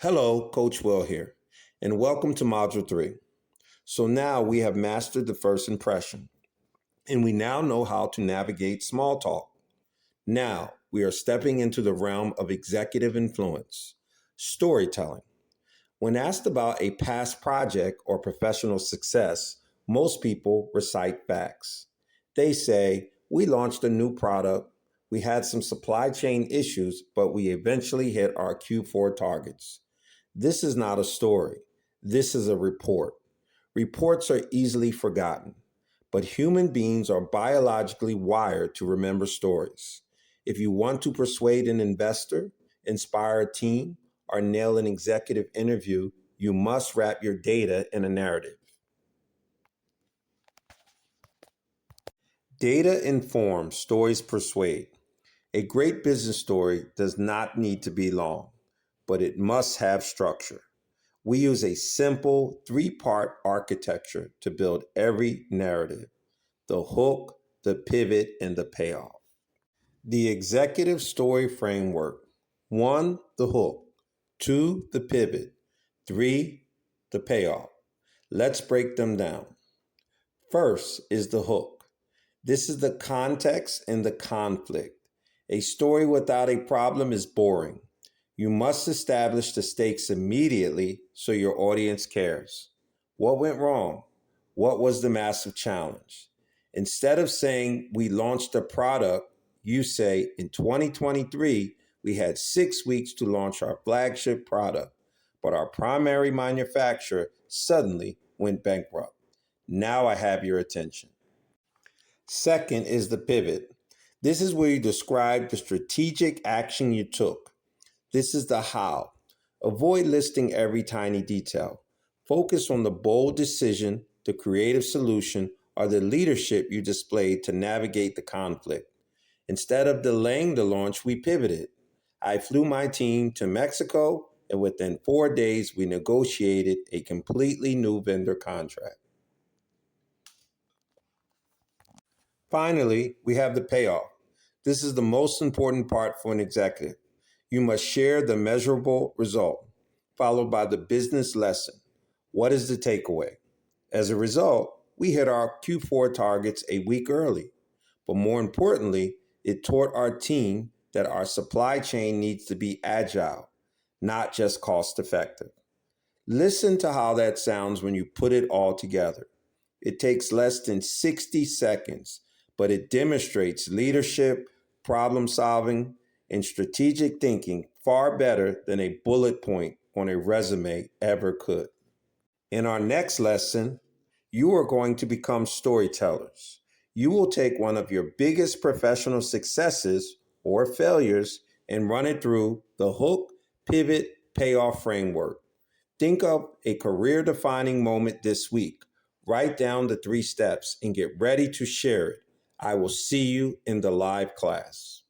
Hello, Coach Will here, and welcome to Module 3. So now we have mastered the first impression, and we now know how to navigate small talk. Now we are stepping into the realm of executive influence, storytelling. When asked about a past project or professional success, most people recite facts. They say, we launched a new product, we had some supply chain issues, but we eventually hit our Q4 targets. This is not a story. This is a report. Reports are easily forgotten, but human beings are biologically wired to remember stories. If you want to persuade an investor, inspire a team, or nail an executive interview, you must wrap your data in a narrative. Data informs, stories persuade. A great business story does not need to be long, but it must have structure. We use a simple three-part architecture to build every narrative: the hook, the pivot, and the payoff. The executive story framework: 1, the hook; 2, the pivot; 3, the payoff. Let's break them down. First is the hook. This is the context and the conflict. A story without a problem is boring. You must establish the stakes immediately so your audience cares. What went wrong? What was the massive challenge? Instead of saying, we launched a product, you say, in 2023, we had 6 weeks to launch our flagship product, but our primary manufacturer suddenly went bankrupt. Now I have your attention. Second is the pivot. This is where you describe the strategic action you took. This is the how. Avoid listing every tiny detail. Focus on the bold decision, the creative solution, or the leadership you displayed to navigate the conflict. Instead of delaying the launch, we pivoted. I flew my team to Mexico, and within 4 days, we negotiated a completely new vendor contract. Finally, we have the payoff. This is the most important part for an executive. You must share the measurable result, followed by the business lesson. What is the takeaway? As a result, we hit our Q4 targets a week early. But more importantly, it taught our team that our supply chain needs to be agile, not just cost effective. Listen to how that sounds when you put it all together. It takes less than 60 seconds, but it demonstrates leadership, problem solving, and strategic thinking far better than a bullet point on a resume ever could. In our next lesson, you are going to become storytellers. You will take one of your biggest professional successes or failures and run it through the hook, pivot, payoff framework. Think of a career defining moment this week. Write down the 3 steps and get ready to share it. I will see you in the live class.